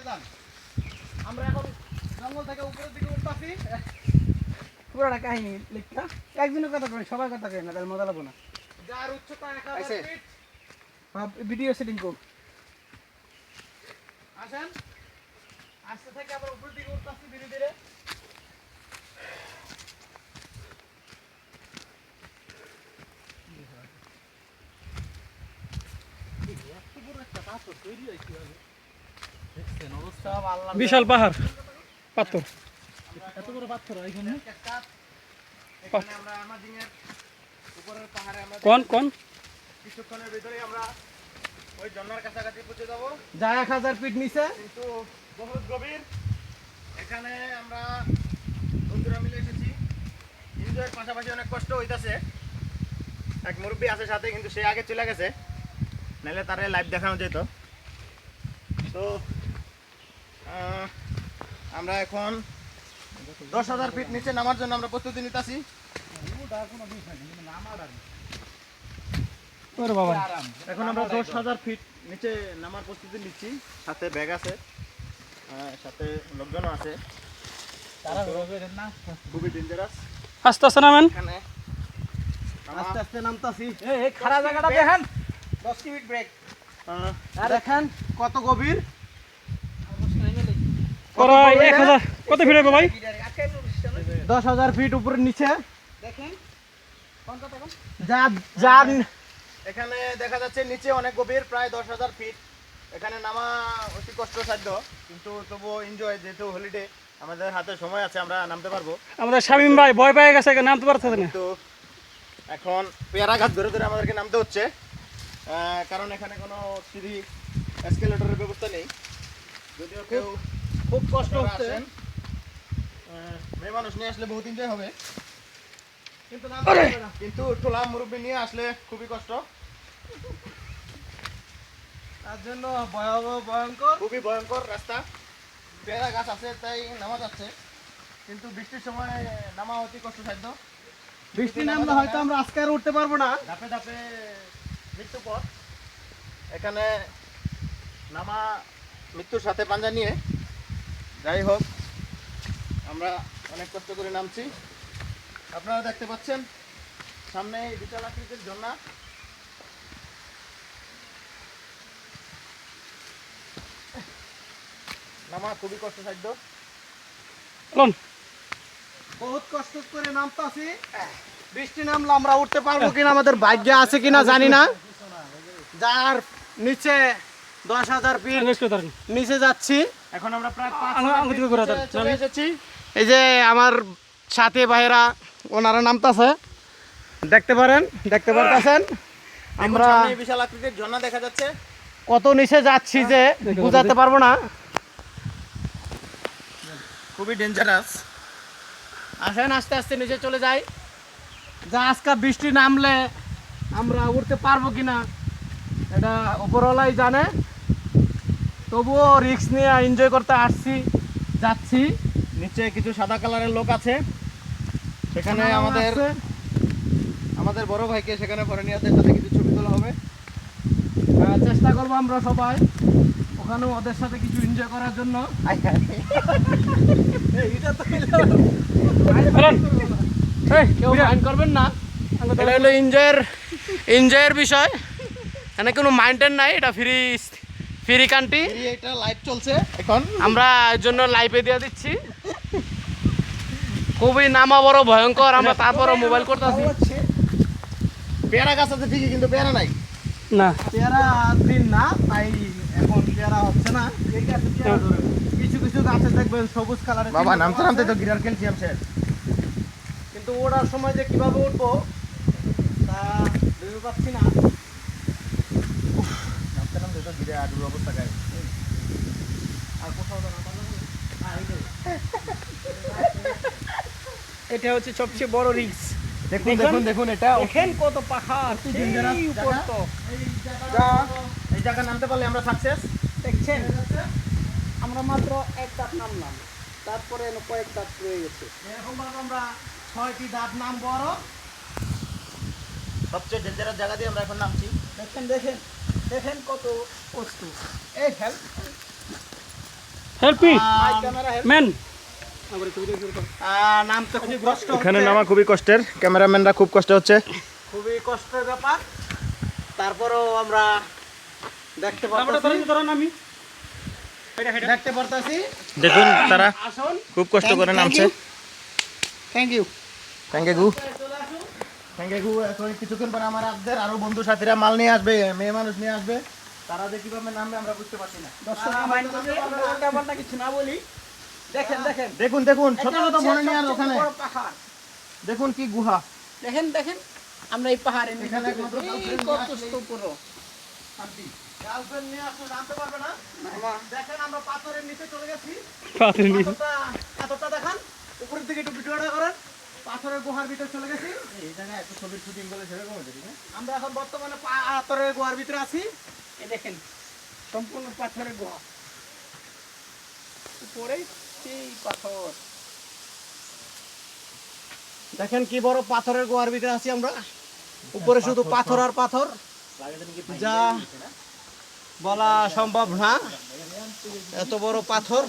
যান। আমরা এখন জঙ্গল থেকে উপরের দিকে উঠতাছি। পুরোটা কাহিনী লিখা একজনের কথা কই, সবার কথা কই না, তাহলে মজা লাগবে না। যার উচ্চতা 1000 ফিট। ভিডিও সেটিং কর। আসেন, আস্তে থেকে আবার উপরের দিকে উঠতাছি ধীরে ধীরে। বিশাল পাহাড় পাথর, এত বড় পাথর এখানে। এখানে আমরা আমাজিংয়ের উপরের পাহাড়ে আমরা কোন কোন কিছুক্ষণের ভিতরে আমরা ওই ঝর্ণার কাছাকাছি পৌঁছে যাব। যা 1000 ফিট নিচে, কিন্তু বহুত গভীর। এখানে আমরা বন্ধুরা মিলে এসেছি। এনজয়ের পাশাপাশি অনেক কষ্ট হইতাছে। এক মুরব্বী আছে সাথে, কিন্তু সে আগে চলে গেছে, নাহলে তারে লাইভ দেখানো যেত। তো আমরা এখন 10,000 ফিট নিচে নামার জন্য আমরা প্রস্তুতি নিতেছি। ওরে বাবা, এখন আমরা 10,000 ফিট নিচে নামার প্রস্তুতি নিচ্ছি। সাথে ব্যাগ আছে, সাথে লোকজনও আছে। খুবই ডেঞ্জারাস। আস্তে আস্তে নামেন। এখানে আস্তে আস্তে নামতাছি। এই খাড়া জায়গাটা দেখেন, 10 মিনিট ব্রেক। দেখেন কত গভীর। প্রায় 1000 কত ফিট হবে ভাই? 10,000 ফিট উপরে নিচে দেখেন। যার এখানে দেখা যাচ্ছে নিচে অনেক গভীর, প্রায় 10,000 ফিট। এখানে নামা অতি কষ্টসাধ্য, কিন্তু তবুও এনজয়, যেহেতু হলিডে, আমাদের হাতে সময় আছে, আমরা নামতে পারবো। আমাদের শামীম ভাই ভয় পেয়ে গেছে, নামতে পারছে না। তো এখন পেয়ারা গাছ ধরে ধরে আমাদেরকে নামতে হচ্ছে, কারণ এখানে কোনো সিঁড়ি এসকেলেটরের ব্যবস্থা নেই। যদিও কেউ খুব কষ্ট হচ্ছে, মেয়ে মানুষ নিয়ে আসলে বহুত এনজয় হবে, কিন্তু টোলা মুরব্বী নিয়ে আসলে খুবই কষ্ট। তার জন্য ভয়ঙ্কর, খুবই ভয়ঙ্কর রাস্তা। পেয়ারা গাছ আছে তাই নামা যাচ্ছে, কিন্তু বৃষ্টির সময় নামা অতি কষ্টসাধ্য। বৃষ্টি নামলে হয়তো আমরা আজকে আর উঠতে পারবো না। ধাপে ধাপে মৃত্যু পথ। এখানে নামা মৃত্যুর সাথে পাঞ্জা নিয়ে। যাই হোক, আমরা অনেক কষ্ট করে নামছি। আপনারা দেখতে পাচ্ছেন সামনে বিশাল আকৃতির ঝর্ণা। নামা খুবই কষ্টসাধ্য, বহুত কষ্ট করে নামতাছি। বৃষ্টি নামলে আমরা উঠতে পারবো কিনা, আমাদের ভাগ্যে আছে কিনা জানি না। যার নিচে 10,000 ফিট নিচে যাচ্ছি। এখন আমরা প্রায় 5 চলে এসেছি। এই যে আমার সাথী ভাইরা, ওনারা নামতাছে, দেখতে পারতেছেন। আমরা বিশাল আকৃতির ঝর্ণা দেখা যাচ্ছে। কত নিচে যাচ্ছি যে বুঝাতে পারবো না, খুবই ডেঞ্জারাস। আসেন আস্তে আস্তে নিচে চলে যাই। যা আজকে বৃষ্টি নামলে আমরা উঠতে পারবো কিনা এটা উপরওয়ালাই জানে। তবুও রিস্ক নিয়ে এনজয় করতে আসছি, যাচ্ছি। নিচে কিছু সাদা কালারের লোক আছে, সেখানে আমাদের বড় ভাইকে সেখানে ভরে নিয়ে আসতে, সাথে কিছু ছবি তোলা হবে। চেষ্টা করবো আমরা সবাই ওখানেও ওদের সাথে কিছু এনজয় করার জন্য। কেউ মাইন্ড করবেন না, এটা হলো এনজয়ের বিষয়। এখানে কোনো মাইন্ডের নাই, এটা ফ্রি কান্ট্রি। এটা লাইভ চলছে এখন, আমরা এর জন্য লাইভে দিয়ে দিচ্ছি। খুবই নামা বড় ভয়ঙ্কর, আমরা তারপরও মোবাইল করতেছি। পেয়ারা গাছ আছে ঠিকই, কিন্তু পেয়ারা নাই না, পেয়ারা দিন না, তাই এখন পেয়ারা হচ্ছে না। এই গাছে পেয়ারা ধরে, কিছু কিছু গাছে দেখবেন সবুজ কালারের। বাবা নামতে নামতে তো গিরার ক্যালসিয়াম শেষ, কিন্তু ওঠার সময় যে কিভাবে উঠবো তা ভেবে পাচ্ছি না। নামতে নামতে তো গিরে আডুর অবস্থা গায়ে। আর কোথাও তো নামা যাবে না। এটা হচ্ছে সবচেয়ে বড় রিস্ক। দেখুন দেখুন দেখুন, এটা দেখেন কত পাহাড়, এই জায়গা নামতে পারলে আমরা সাকসেস। দেখছেন, আমরা মাত্র এক ধাপ নামলাম, তারপরে কয়েক ধাপ রয়ে গেছে। এরকম ভাবে আমরা 6টি ধাপ নামবো। আরো সবচেয়ে ডেঞ্জারাস জায়গা দিয়ে আমরা এখন নামছি। দেখেন দেখেন দেখেন কত কষ্ট। এই খেল help me camera help man নামতে খুব কষ্ট এখানে হচ্ছে। নামা খুবই কষ্টের, ক্যামেরাম্যানরা খুব কষ্ট হচ্ছে। খুবই কষ্টের ব্যাপার, তারপরেও আমরা দেখতে পাচ্ছি দেখুন তারা আসুন। খুব কষ্ট করে নামছে। Thank you. Thank you thank you. এখন কিছুক্ষণ পরে আমার আপনাদের আরো বন্ধু সাথীরা মাল নিয়ে আসবে, মেয়ে মানুষ নিয়ে আসবে, তারা যে কিভাবে নামবে আমরা বুঝতে পারছি না। দর্শক ব্যাপারটা কিছু না বলি, দেখেন দেখেন দেখুন দেখুন ছোট এটা ছোট হচ্ছে মনে নিয়ে আর সবচেয়ে ওখানে বড় পাহাড়। দেখুন কি গুহা। দেখেন দেখেন আমরা এই পাহাড়ে এখানে একমাত্র গার্লফ্রেন্ড কত নিয়ে আসলে- স্তূপর। গার্লফ্রেন্ড নিয়ে আসলে জানতে পারবে না। দেখেন আমরা পাথরের নিচে চলে গেছি। পাথরের নিচে। এতটা দেখান, উপরের দিকে একটু ভিডিওটা করেন। পাথরের গুহার ভিতরে চলে গেছি। এই জায়গায় একটু ছবির শুটিং করলে সেরকম হচ্ছে, ঠিক আছে? আমরা এখন বর্তমানে পাথরের গুহার ভিতরে আছি। এই দেখেন সম্পূর্ণ পাথরের গুহা, উপরে সেই পাথর। দেখেন কি বড় পাথরের গুহার ভিতরে আছি আমরা। উপরে শুধু পাথর আর পাথর, যা বলা সম্ভব না, এত বড় পাথর।